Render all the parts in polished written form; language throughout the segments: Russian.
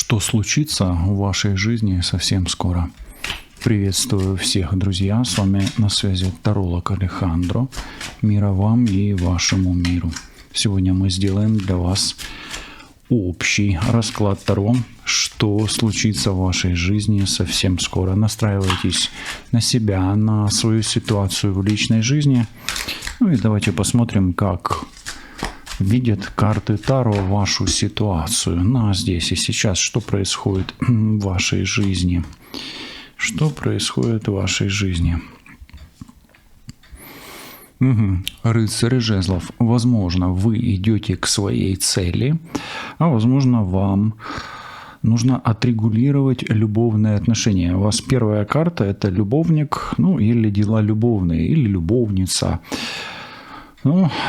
что случится в вашей жизни совсем скоро. Приветствую всех, друзья. С вами на связи таролог Алехандро. Мира вам и вашему миру. Сегодня мы сделаем для вас общий расклад Таро, что случится в вашей жизни совсем скоро. Настраивайтесь на себя, на свою ситуацию в личной жизни. Ну и давайте посмотрим, как видят карты Таро вашу ситуацию на здесь и сейчас. Что происходит в вашей жизни? Что происходит в вашей жизни? Рыцарь жезлов. Возможно, вы идете к своей цели, а возможно, вам нужно отрегулировать любовные отношения. У вас первая карта – это любовник, или дела любовные, или любовница.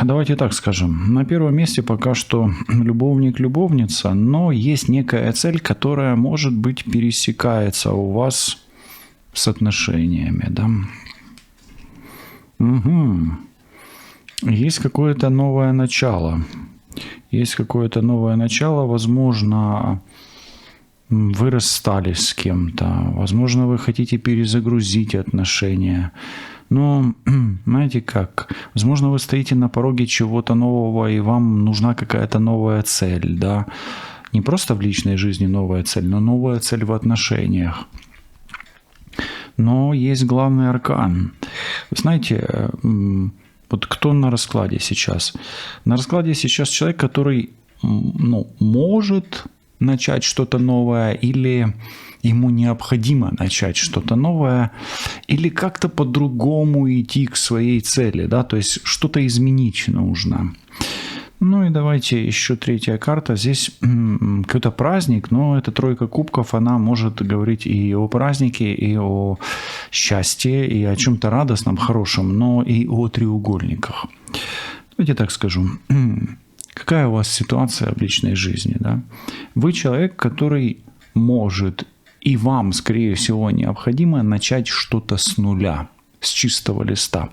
Давайте так скажем. На первом месте пока что любовник-любовница, но есть некая цель, которая, может быть, пересекается у вас с отношениями, да? Есть какое-то новое начало. Возможно, вы расстались с кем-то. Возможно, вы хотите перезагрузить отношения. Но, знаете как, возможно, вы стоите на пороге чего-то нового, и вам нужна какая-то новая цель, да? Не просто в личной жизни новая цель, но новая цель в отношениях. Но есть главный аркан. Вы знаете, вот кто на раскладе сейчас? На раскладе сейчас человек, который, может начать что-то новое, или ему необходимо начать что-то новое, или как-то по-другому идти к своей цели, да, то есть что-то изменить нужно. И давайте еще третья карта. Здесь какой-то праздник, но эта тройка кубков, она может говорить и о празднике, и о счастье, и о чем-то радостном, хорошем, но и о треугольниках. Давайте так скажу. Какая у вас ситуация в личной жизни, да? Вы человек, который может, и вам, скорее всего, необходимо начать что-то с нуля, с чистого листа.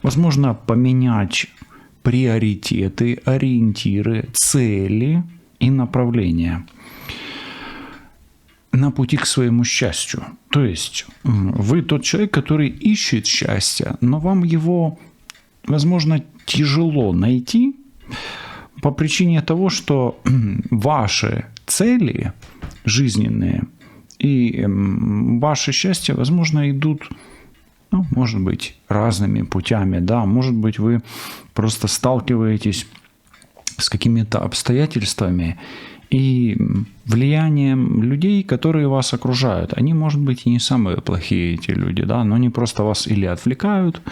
Возможно, поменять приоритеты, ориентиры, цели и направления на пути к своему счастью. То есть вы тот человек, который ищет счастье, но вам его, возможно, тяжело найти по причине того, что ваши цели жизненные и ваше счастье, возможно, идут, может быть, разными путями, да, может быть, вы просто сталкиваетесь с какими-то обстоятельствами и влиянием людей, которые вас окружают. Они, может быть, и не самые плохие, эти люди, да, но они просто вас или отвлекают,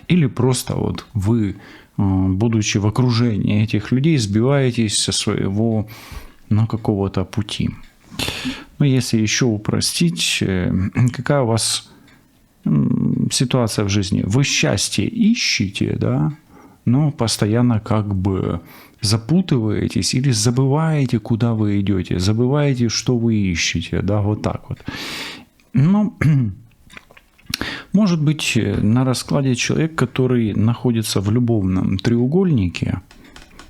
или просто вот вы, будучи в окружении этих людей, сбиваетесь со своего, какого-то пути. Если еще упростить, какая у вас ситуация в жизни? Вы счастье ищете, да, но постоянно как бы запутываетесь или забываете, куда вы идете, забываете, что вы ищете, да, вот так вот. Может быть, на раскладе человек, который находится в любовном треугольнике,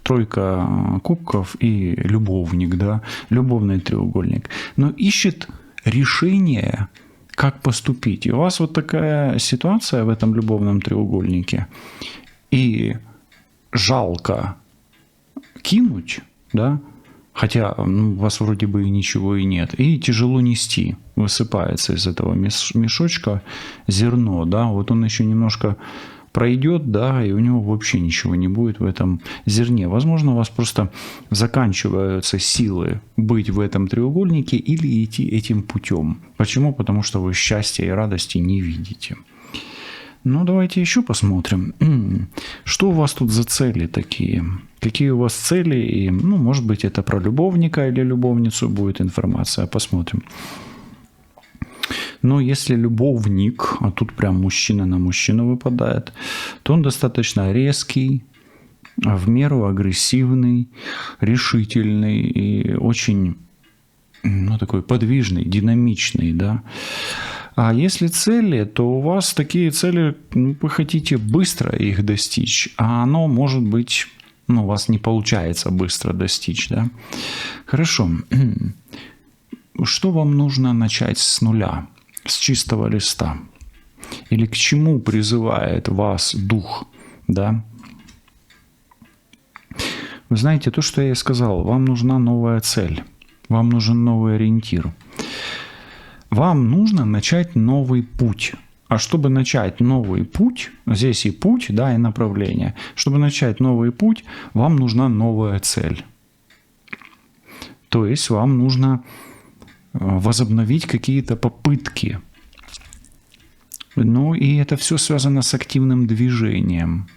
тройка кубков и любовник, да, любовный треугольник, но ищет решение, как поступить. И у вас вот такая ситуация в этом любовном треугольнике, и жалко кинуть, да, хотя у вас вроде бы ничего и нет, и тяжело нести, высыпается из этого мешочка зерно, да, вот он еще немножко пройдет, да, и у него вообще ничего не будет в этом зерне. Возможно, у вас просто заканчиваются силы быть в этом треугольнике или идти этим путем. Почему? Потому что вы счастья и радости не видите. Давайте еще посмотрим, что у вас тут за цели такие. Какие у вас цели, и, может быть, это про любовника или любовницу будет информация. Посмотрим. Но если любовник, а тут прям мужчина на мужчину выпадает, то он достаточно резкий, в меру агрессивный, решительный и очень, такой подвижный, динамичный, да. А если цели, то у вас такие цели, вы хотите быстро их достичь, а оно может быть, у вас не получается быстро достичь, да. Хорошо. что вам нужно начать с нуля, с чистого листа? Или к чему призывает вас дух, да? Вы знаете, то, что я и сказал, вам нужна новая цель, вам нужен новый ориентир. Вам нужно начать новый путь. А чтобы начать новый путь, здесь и путь, да, и направление. Чтобы начать новый путь, вам нужна новая цель. То есть вам нужно возобновить какие-то попытки. Ну и это все связано с активным движением.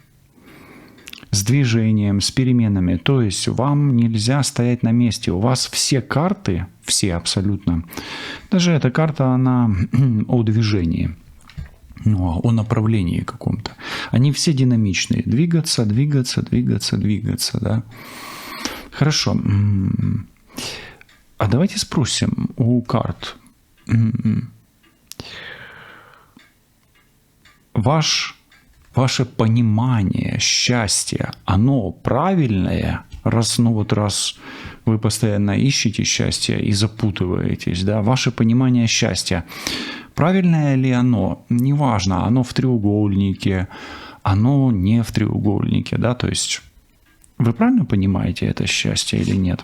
С движением, с переменами. То есть вам нельзя стоять на месте. У вас все карты, все абсолютно, даже эта карта, она о движении, о направлении каком-то. Они все динамичные. Двигаться, двигаться, двигаться, двигаться. Да? Хорошо. А давайте спросим у карт. Ваше понимание счастья, оно правильное, раз вы постоянно ищете счастье и запутываетесь, да, ваше понимание счастья, правильное ли оно? Неважно, оно в треугольнике, оно не в треугольнике, да, то есть вы правильно понимаете это счастье или нет?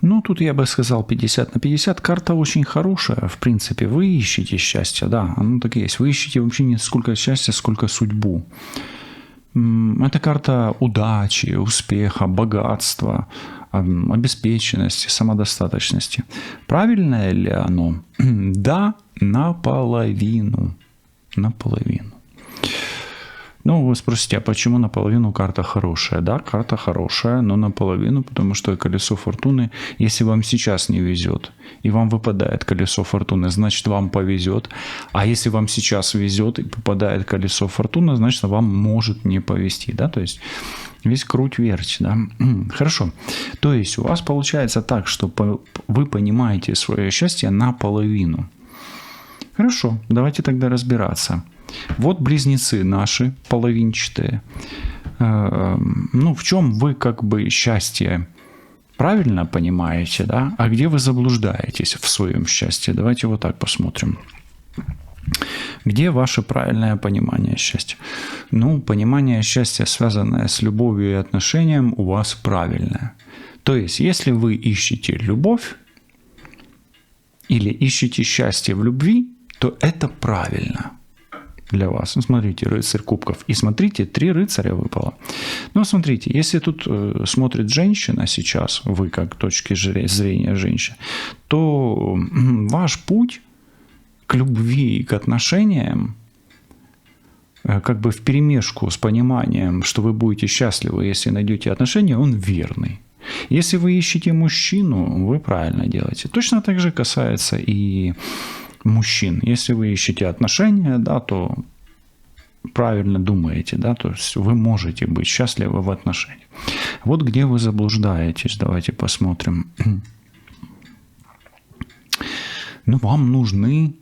Ну, тут я бы сказал 50 на 50. Карта очень хорошая, в принципе. Вы ищете счастье, да, оно так и есть. Вы ищете вообще не сколько счастья, сколько судьбу. Это карта удачи, успеха, богатства, обеспеченности, самодостаточности. Правильное ли оно? Да, наполовину. Наполовину. Ну, вы спросите, а почему наполовину карта хорошая? Да, карта хорошая, но наполовину, потому что колесо фортуны, если вам сейчас не везет, и вам выпадает колесо фортуны, значит, вам повезет. А если вам сейчас везет и попадает колесо фортуны, значит, вам может не повезти. Да? То есть весь круть-верть. Да? Хорошо. То есть у вас получается так, что вы понимаете свое счастье наполовину. Хорошо, давайте тогда разбираться. Вот близнецы наши, половинчатые. Ну, в чем вы как бы счастье правильно понимаете, да? А где вы заблуждаетесь в своем счастье? Давайте вот так посмотрим. Где ваше правильное понимание счастья? Ну, понимание счастья, связанное с любовью и отношением, у вас правильное. То есть, если вы ищете любовь или ищете счастье в любви, то это правильно для вас. Ну, смотрите, рыцарь кубков. И смотрите, 3 рыцаря выпало. Ну, смотрите, если тут смотрит женщина сейчас, вы как точки зрения женщины, то ваш путь к любви, к отношениям, как бы вперемешку с пониманием, что вы будете счастливы, если найдете отношения, он верный. Если вы ищете мужчину, вы правильно делаете. Точно так же касается и мужчин. Если вы ищете отношения, да, то правильно думаете, да, то есть вы можете быть счастливы в отношениях. Вот где вы заблуждаетесь, давайте посмотрим. Ну, вам нужны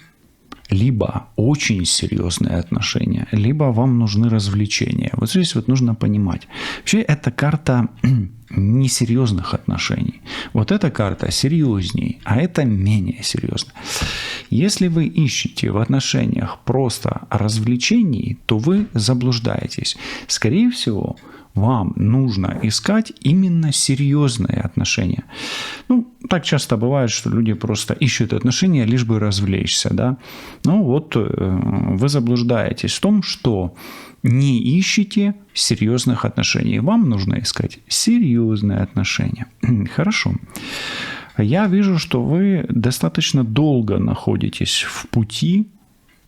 либо очень серьезные отношения, либо вам нужны развлечения. Вот здесь вот нужно понимать. Вообще, это карта несерьезных отношений. Вот эта карта серьезней, а это менее серьезно. Если вы ищете в отношениях просто развлечений, то вы заблуждаетесь. Скорее всего, вам нужно искать именно серьезные отношения. Ну, так часто бывает, что люди просто ищут отношения, лишь бы развлечься, да. Ну, вот вы заблуждаетесь в том, что не ищете серьезных отношений. Вам нужно искать серьезные отношения. Хорошо. Я вижу, что вы достаточно долго находитесь в пути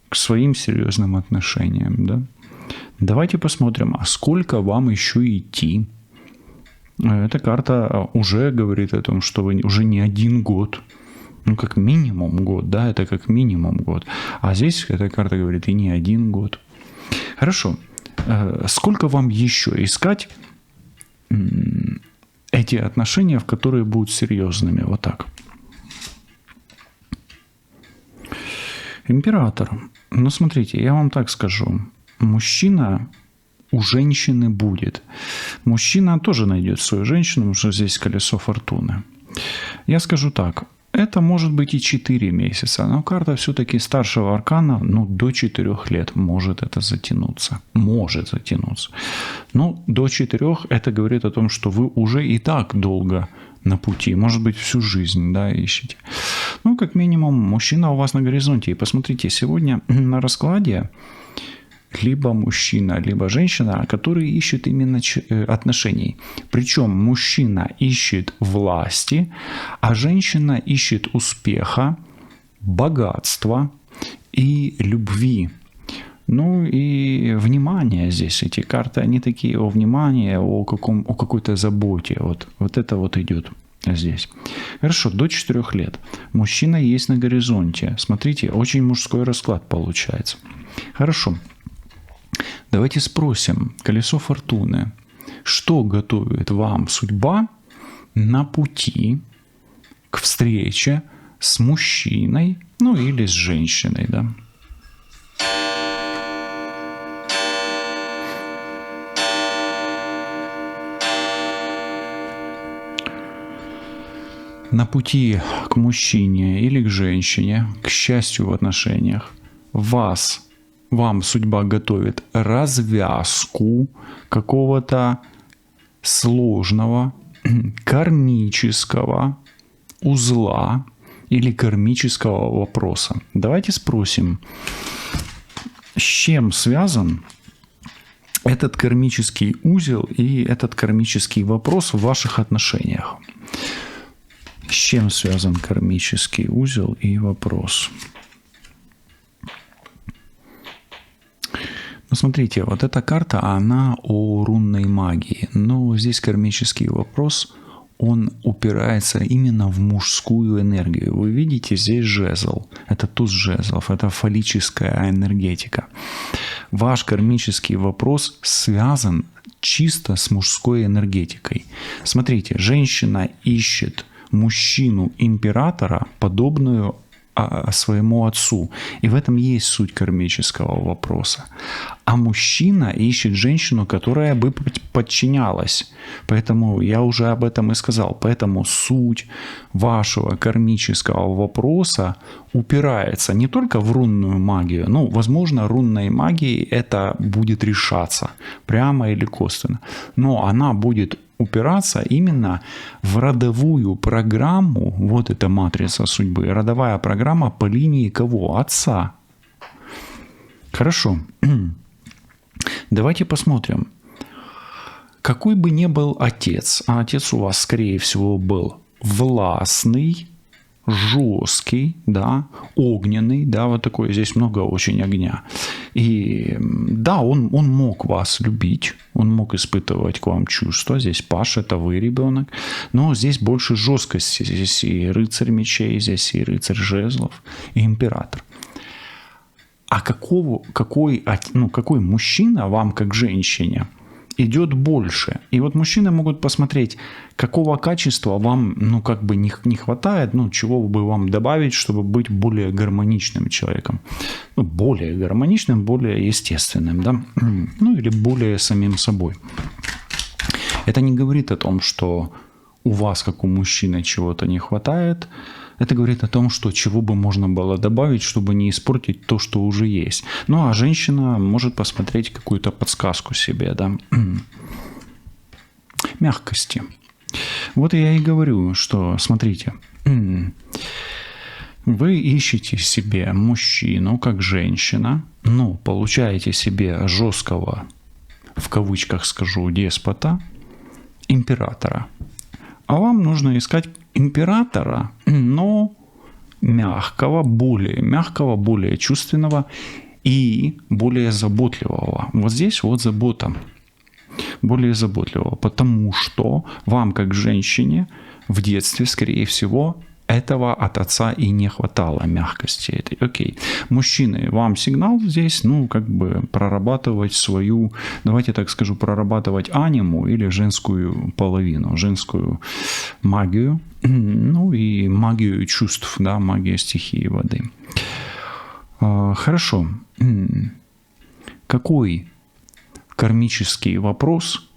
к своим серьезным отношениям, да. Давайте посмотрим, а сколько вам еще идти. Эта карта уже говорит о том, что вы уже не 1 год, ну как минимум год, да, это как минимум год. А здесь эта карта говорит и не 1 год. Хорошо. Сколько вам еще искать эти отношения, в которые будут серьезными? Вот так. Император. Ну, смотрите, я вам так скажу. Мужчина у женщины будет. Мужчина тоже найдет свою женщину, потому что здесь колесо фортуны. Я скажу так. Это может быть и 4 месяца, но карта все-таки старшего аркана, до 4 лет может это затянуться. Может затянуться. Но до 4 это говорит о том, что вы уже и так долго на пути. Может быть, всю жизнь, ищете. Как минимум, мужчина у вас на горизонте. И посмотрите, сегодня на раскладе либо мужчина, либо женщина, которые ищут именно отношений. Причем мужчина ищет власти, а женщина ищет успеха, богатства и любви. И внимание здесь. Эти карты, они такие о внимании, о какой-то заботе. Вот это вот идет здесь. Хорошо, до 4 лет. Мужчина есть на горизонте. Смотрите, очень мужской расклад получается. Хорошо. Давайте спросим, колесо фортуны, что готовит вам судьба на пути к встрече с мужчиной, или с женщиной, На пути к мужчине или к женщине, к счастью в отношениях, вам судьба готовит развязку какого-то сложного кармического узла или кармического вопроса. Давайте спросим, с чем связан этот кармический узел и этот кармический вопрос в ваших отношениях. С чем связан кармический узел и вопрос? Смотрите, вот эта карта, она о рунной магии. Но здесь кармический вопрос, он упирается именно в мужскую энергию. Вы видите, здесь жезл. Это туз жезлов, это фаллическая энергетика. Ваш кармический вопрос связан чисто с мужской энергетикой. Смотрите, женщина ищет мужчину-императора, подобную своему отцу. И в этом есть суть кармического вопроса. А мужчина ищет женщину, которая бы подчинялась. Поэтому я уже об этом и сказал. Поэтому суть вашего кармического вопроса упирается не только в рунную магию. Возможно, рунной магией это будет решаться прямо или косвенно. Но она будет упираться именно в родовую программу. Вот эта матрица судьбы. Родовая программа по линии кого? Отца. Хорошо. Давайте посмотрим. Какой бы ни был отец, а отец у вас, скорее всего, был властный, жесткий, огненный, вот такой, здесь много очень огня. И он мог вас любить, он мог испытывать к вам чувства. Здесь Паш, это вы, ребенок. Но здесь больше жесткости. Здесь и рыцарь мечей, здесь и рыцарь жезлов, и император. А какой мужчина вам, как женщине, идет больше? И вот мужчины могут посмотреть, какого качества вам, не хватает, чего бы вам добавить, чтобы быть более гармоничным человеком. Более гармоничным, более естественным, или более самим собой. Это не говорит о том, что у вас, как у мужчины, чего-то не хватает. Это говорит о том, что чего бы можно было добавить, чтобы не испортить то, что уже есть. А женщина может посмотреть какую-то подсказку себе, мягкости. Вот я и говорю, что, смотрите, вы ищете себе мужчину, как женщина, но получаете себе жесткого, в кавычках скажу, деспота, императора. А вам нужно искать императора, но мягкого, более чувственного и более заботливого. Вот здесь вот забота. Более заботливого. Потому что вам, как женщине, в детстве, скорее всего, этого от отца и не хватало, мягкости этой. Окей. Мужчины, вам сигнал здесь, прорабатывать свою, давайте так скажу, прорабатывать аниму или женскую половину, женскую магию, и магию чувств, магия стихии воды. кармический вопрос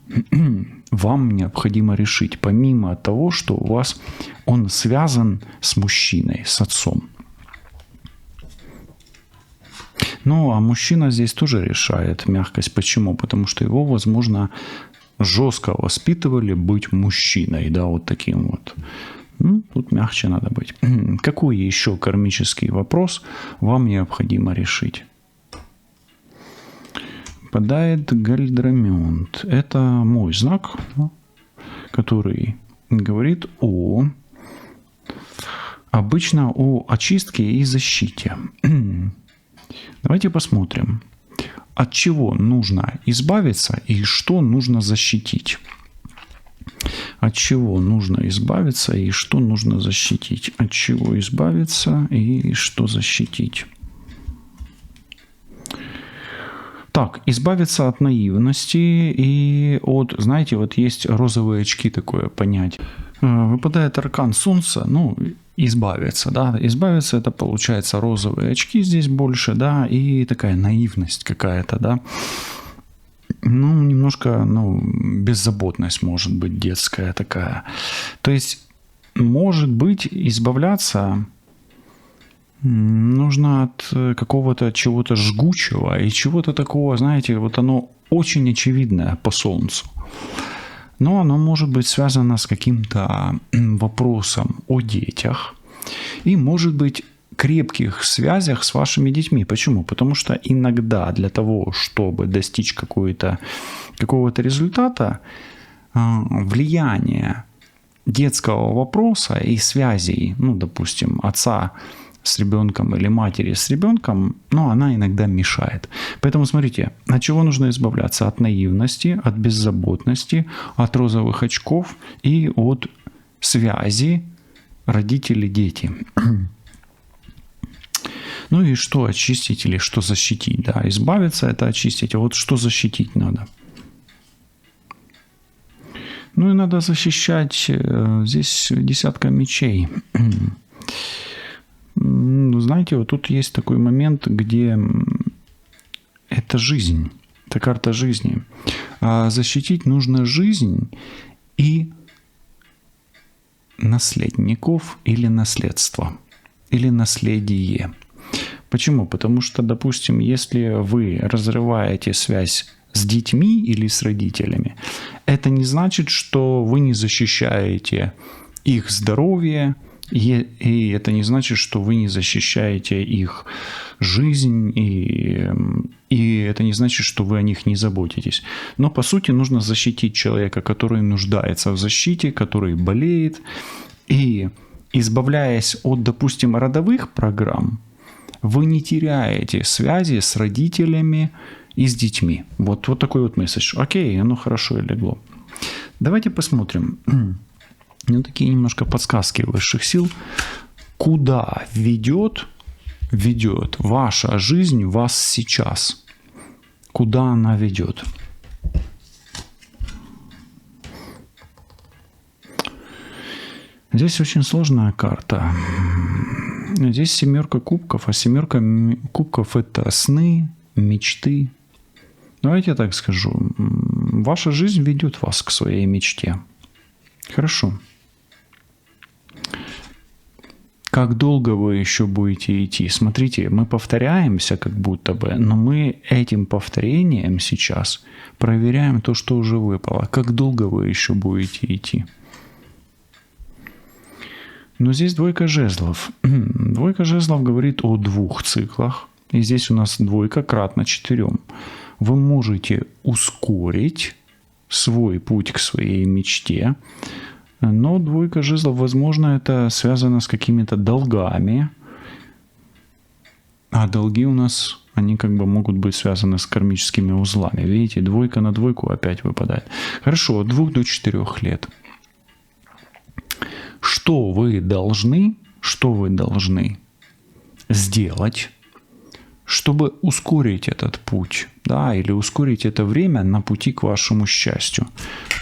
вам необходимо решить, помимо того, что у вас он связан с мужчиной, с отцом. Ну, а мужчина здесь тоже решает мягкость. Почему? Потому что его, возможно, жестко воспитывали быть мужчиной, да, вот таким вот. Ну, тут мягче надо быть. Какой еще кармический вопрос вам необходимо решить? Выпадает Гальдрамент. Это мой знак, который говорит обычно о очистке и защите. Давайте посмотрим, от чего нужно избавиться и что нужно защитить. От чего нужно избавиться и что нужно защитить. От чего избавиться и что защитить. Так, избавиться от наивности и от, знаете, вот есть розовые очки, такое понятие. Выпадает аркан Солнца, ну, избавиться, да. Избавиться — это, получается, розовые очки здесь больше, да, и такая наивность какая-то, да. Ну, немножко, беззаботность может быть детская такая. То есть, может быть, избавляться нужно от какого-то чего-то жгучего и чего-то такого, знаете, вот оно очень очевидное по Солнцу. Но оно может быть связано с каким-то вопросом о детях и, может быть, крепких связях с вашими детьми. Почему? Потому что иногда для того, чтобы достичь какого-то результата, влияние детского вопроса и связей, ну, допустим, отца с ребенком или матери с ребенком, она иногда мешает. Поэтому смотрите, от чего нужно избавляться? От наивности, от беззаботности, от розовых очков и от связи родители-дети. Ну и что очистить или что защитить? Да, избавиться — это очистить, а вот что защитить надо? Ну и надо защищать, здесь десятка мечей. Знаете, вот тут есть такой момент, где это жизнь, это карта жизни. А защитить нужно жизнь и наследников или наследство, или наследие. Почему? Потому что, допустим, если вы разрываете связь с детьми или с родителями, это не значит, что вы не защищаете их здоровье, и это не значит, что вы не защищаете их жизнь, и это не значит, что вы о них не заботитесь. Но, по сути, нужно защитить человека, который нуждается в защите, который болеет. И, избавляясь от, допустим, родовых программ, вы не теряете связи с родителями и с детьми. Вот такой вот месседж. Окей, оно хорошо и легло. Давайте посмотрим. Такие немножко подсказки высших сил. Куда ведет ваша жизнь вас сейчас? Куда она ведет? Здесь очень сложная карта. Здесь 7 кубков, а 7 кубков — это сны, мечты. Давайте я так скажу. Ваша жизнь ведет вас к своей мечте. Хорошо. Как долго вы еще будете идти? Смотрите, мы повторяемся как будто бы, но мы этим повторением сейчас проверяем то, что уже выпало. Как долго вы еще будете идти? Но здесь 2 жезлов. 2 жезлов говорит о 2 циклах. И здесь у нас 2 кратно 4. Вы можете ускорить свой путь к своей мечте. Но 2 жезлов, возможно, это связано с какими-то долгами. А долги у нас, они как бы могут быть связаны с кармическими узлами. Видите, 2 на 2 опять выпадает. Хорошо, от 2 до 4 лет. Что вы должны сделать, чтобы ускорить этот путь, да, или ускорить это время на пути к вашему счастью?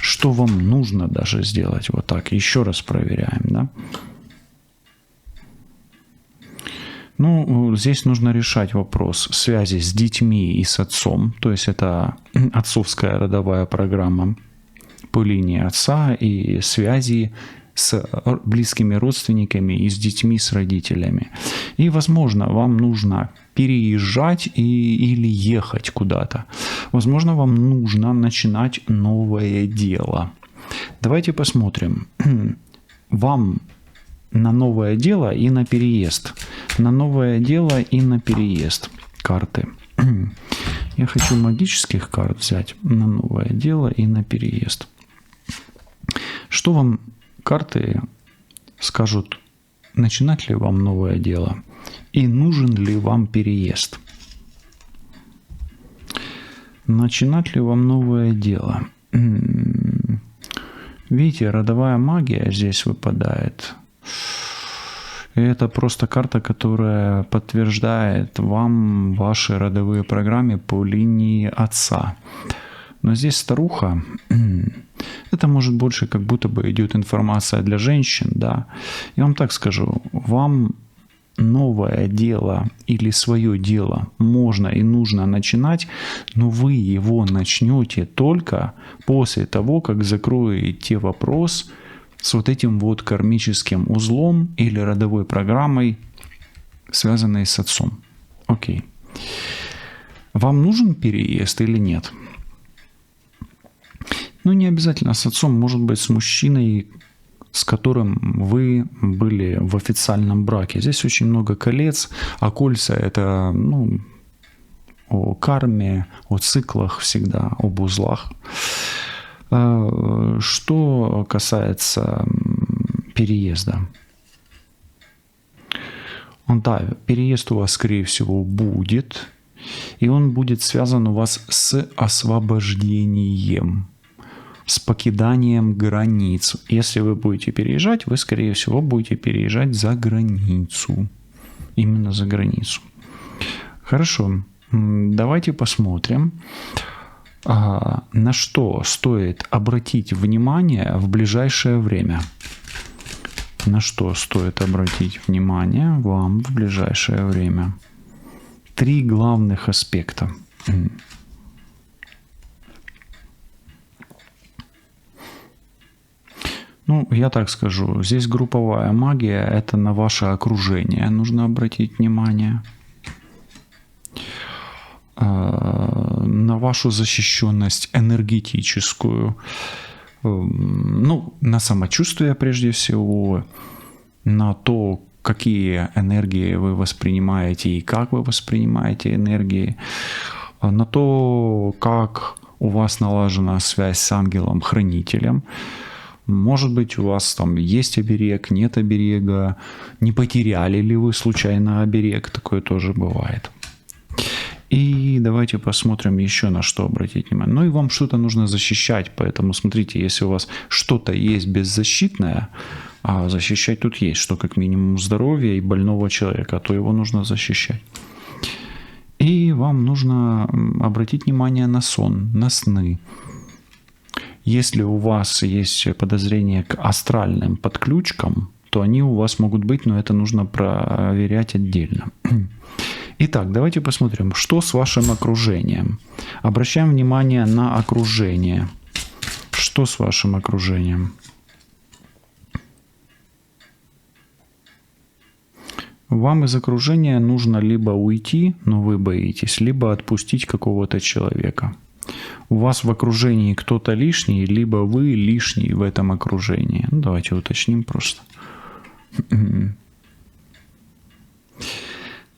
Что вам нужно даже сделать? Вот так, еще раз проверяем, да. Ну, здесь нужно решать вопрос связи с детьми и с отцом, то есть это отцовская родовая программа по линии отца и связи с близкими родственниками и с детьми, с родителями. И, возможно, вам нужно переезжать или ехать куда-то. Возможно, вам нужно начинать новое дело. Давайте посмотрим. Вам на новое дело и на переезд. На новое дело и на переезд. Карты. Я хочу магических карт взять на новое дело и на переезд. Что вам карты скажут? Начинать ли вам новое дело? И нужен ли вам переезд? Начинать ли вам новое дело? Видите, родовая магия здесь выпадает. И это просто карта, которая подтверждает вам ваши родовые программы по линии отца. Но здесь старуха, это может больше как будто бы идет информация для женщин, да. Я вам так скажу, вам новое дело или свое дело можно и нужно начинать, но вы его начнете только после того, как закроете вопрос с вот этим вот кармическим узлом или родовой программой, связанной с отцом. Окей. Вам нужен переезд или нет? Ну, не обязательно с отцом, может быть, с мужчиной, с которым вы были в официальном браке. Здесь очень много колец, а кольца это, ну, о карме, о циклах всегда, об узлах. Что касается переезда. Да, переезд у вас, скорее всего, будет, и он будет связан у вас с освобождением, с покиданием границ. Если вы будете переезжать, вы, скорее всего, будете переезжать за границу. Именно за границу. Хорошо. Давайте посмотрим, на что стоит обратить внимание в ближайшее время. На что стоит обратить внимание вам в ближайшее время. 3 главных аспекта. Ну, я так скажу, здесь групповая магия, это на ваше окружение нужно обратить внимание. На вашу защищенность энергетическую, ну, на самочувствие прежде всего, на то, какие энергии вы воспринимаете и как вы воспринимаете энергии, на то, как у вас налажена связь с ангелом-хранителем. Может быть, у вас там есть оберег, нет оберега, не потеряли ли вы случайно оберег, такое тоже бывает. И давайте посмотрим еще на что обратить внимание. Ну и вам что-то нужно защищать, поэтому смотрите, если у вас что-то есть беззащитное, а защищать тут есть, что как минимум здоровье и больного человека, то его нужно защищать. И вам нужно обратить внимание на сон, на сны. Если у вас есть подозрение к астральным подключкам, то они у вас могут быть, но это нужно проверять отдельно. Итак, давайте посмотрим, что с вашим окружением. Обращаем внимание на окружение. Что с вашим окружением? Вам из окружения нужно либо уйти, но вы боитесь, либо отпустить какого-то человека. У вас в окружении кто-то лишний, либо вы лишний в этом окружении. Ну, давайте уточним просто.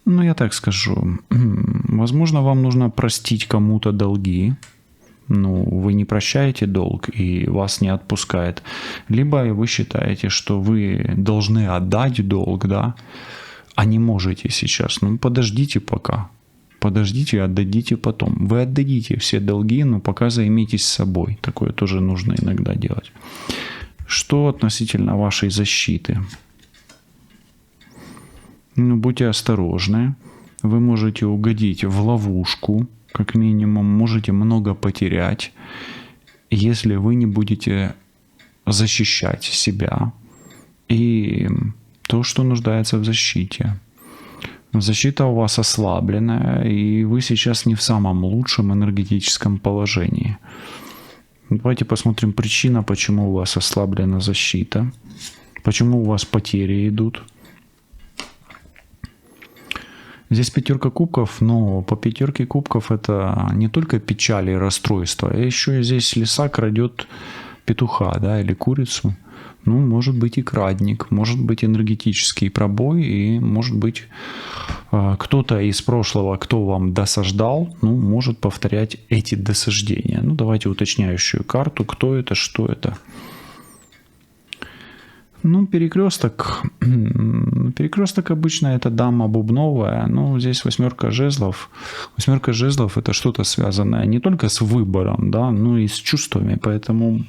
Ну, я так скажу. Возможно, вам нужно простить кому-то долги. Ну, вы не прощаете долг и вас не отпускает. Либо вы считаете, что вы должны отдать долг, да, а не можете сейчас. Ну, подождите пока. Подождите и отдадите потом. Вы отдадите все долги, но пока займитесь собой. Такое тоже нужно иногда делать. Что относительно вашей защиты? Ну, будьте осторожны. Вы можете угодить в ловушку, как минимум. Можете много потерять, если вы не будете защищать себя и то, что нуждается в защите. Защита у вас ослабленная, и вы сейчас не в самом лучшем энергетическом положении. Давайте посмотрим причина, почему у вас ослаблена защита, почему у вас потери идут. Здесь 5 кубков, но по 5 кубков это не только печаль и расстройство, а еще и здесь лиса крадет петуха, да, или курицу. Ну, может быть и крадник, может быть энергетический пробой, и может быть кто-то из прошлого, кто вам досаждал, ну, может повторять эти досаждения. Ну, давайте уточняющую карту, кто это, что это. Ну, перекресток. Перекресток обычно это дама бубновая. Ну, здесь 8 жезлов. 8 жезлов это что-то связанное не только с выбором, да, но и с чувствами. Поэтому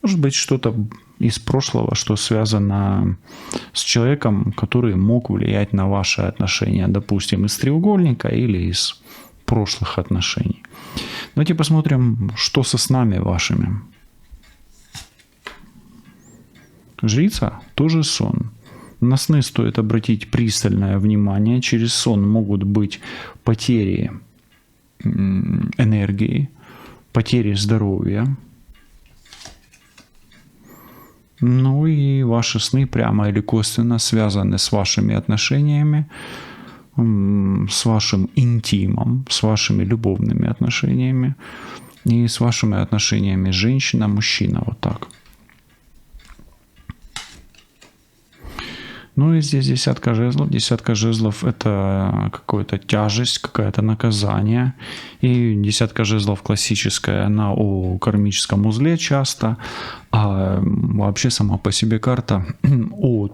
может быть что-то из прошлого, что связано с человеком, который мог влиять на ваши отношения. Допустим, из треугольника или из прошлых отношений. Давайте посмотрим, что со снами вашими. Жрица – тоже сон. На сны стоит обратить пристальное внимание. Через сон могут быть потери энергии, потери здоровья. Ну и ваши сны прямо или косвенно связаны с вашими отношениями, с вашим интимом, с вашими любовными отношениями и с вашими отношениями женщина-мужчина. Вот так. Ну и здесь 10 жезлов. 10 жезлов это какая-то тяжесть, какое-то наказание. И 10 жезлов классическая, она о кармическом узле часто. А вообще сама по себе карта о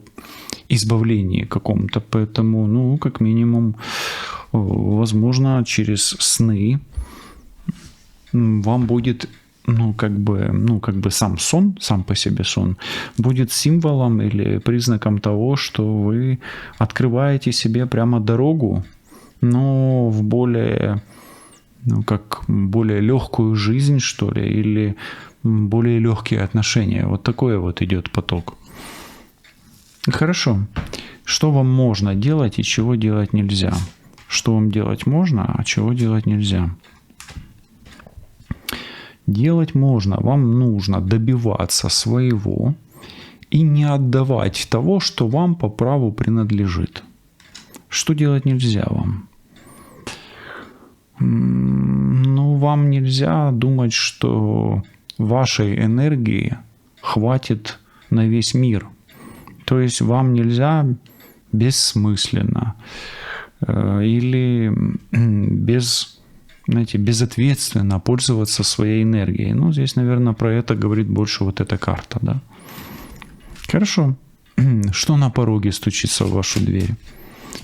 избавлении каком-то. Поэтому, ну, как минимум, возможно, через сны вам будет... Ну, как бы сам сон, сам по себе сон, будет символом или признаком того, что вы открываете себе прямо дорогу, но в более, более легкую жизнь, что ли, или более легкие отношения. Вот такой вот идет поток. Хорошо. Что вам можно делать и чего делать нельзя? Что вам делать можно, а чего делать нельзя? Делать можно, вам нужно добиваться своего и не отдавать того, что вам по праву принадлежит. Что делать нельзя вам? Ну, вам нельзя думать, что вашей энергии хватит на весь мир. То есть вам нельзя бессмысленно или безответственно пользоваться своей энергией. Ну, здесь, наверное, про это говорит больше вот эта карта, да. Хорошо. Что на пороге стучится в вашу дверь?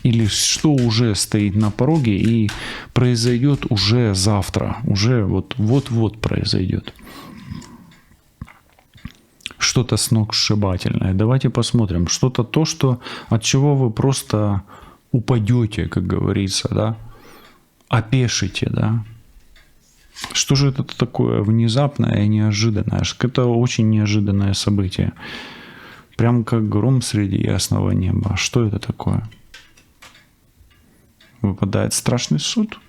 Или что уже стоит на пороге и произойдет уже завтра, уже вот-вот произойдет? Что-то сногсшибательное. Давайте посмотрим. Что-то то, от чего вы просто упадете, как говорится, да? Опешите, да? Что же это такое внезапное и неожиданное? Это очень неожиданное событие. Прям как гром среди ясного неба. Что это такое? Выпадает страшный суд.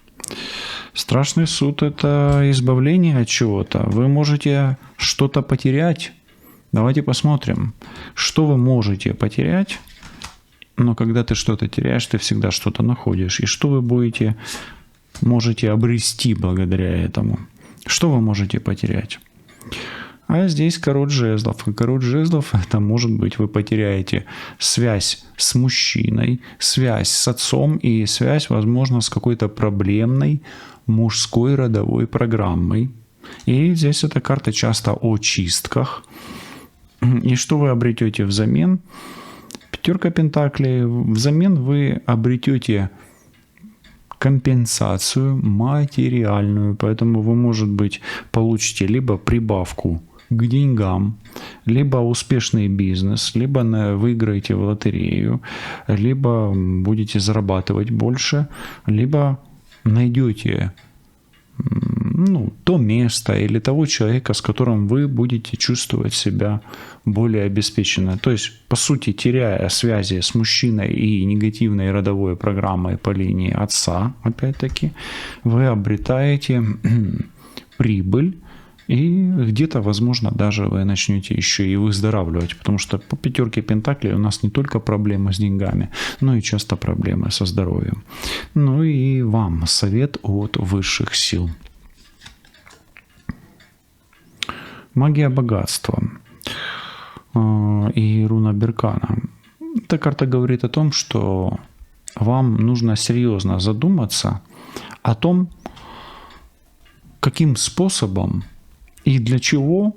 Страшный суд – это избавление от чего-то. Вы можете что-то потерять. Давайте посмотрим, что вы можете потерять. Но когда ты что-то теряешь, ты всегда что-то находишь. И что вы можете обрести благодаря этому. Что вы можете потерять? А здесь король жезлов. Король жезлов, это может быть, вы потеряете связь с мужчиной, связь с отцом и связь, возможно, с какой-то проблемной мужской родовой программой. И здесь эта карта часто о чистках. И что вы обретете взамен? 5 пентаклей. Взамен вы обретете компенсацию материальную, поэтому вы, может быть, получите либо прибавку к деньгам, либо успешный бизнес, либо выиграете в лотерею, либо будете зарабатывать больше, либо найдете то место или того человека, с которым вы будете чувствовать себя более обеспеченно. То есть, по сути, теряя связи с мужчиной и негативной родовой программой по линии отца, опять-таки, вы обретаете прибыль, и где-то, возможно, даже вы начнете еще и выздоравливать, потому что по 5 пентаклей у нас не только проблемы с деньгами, но и часто проблемы со здоровьем. Ну и вам совет от высших сил. Магия богатства и руна Беркана. Эта карта говорит о том, что вам нужно серьезно задуматься о том, каким способом и для чего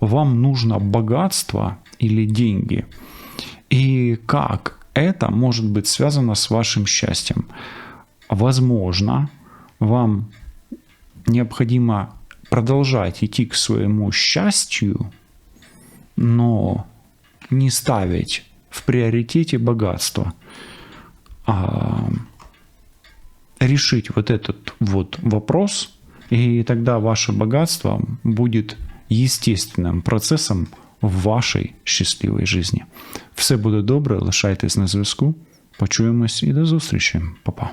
вам нужно богатство или деньги, и как это может быть связано с вашим счастьем. Возможно, вам необходимо продолжать идти к своему счастью, но не ставить в приоритете богатство, а решить вот этот вот вопрос, и тогда ваше богатство будет естественным процесом в вашій щасливій жизни. Все буде добре, лишайтесь на зв'язку. Почуємось і до зустрічі. Па-па.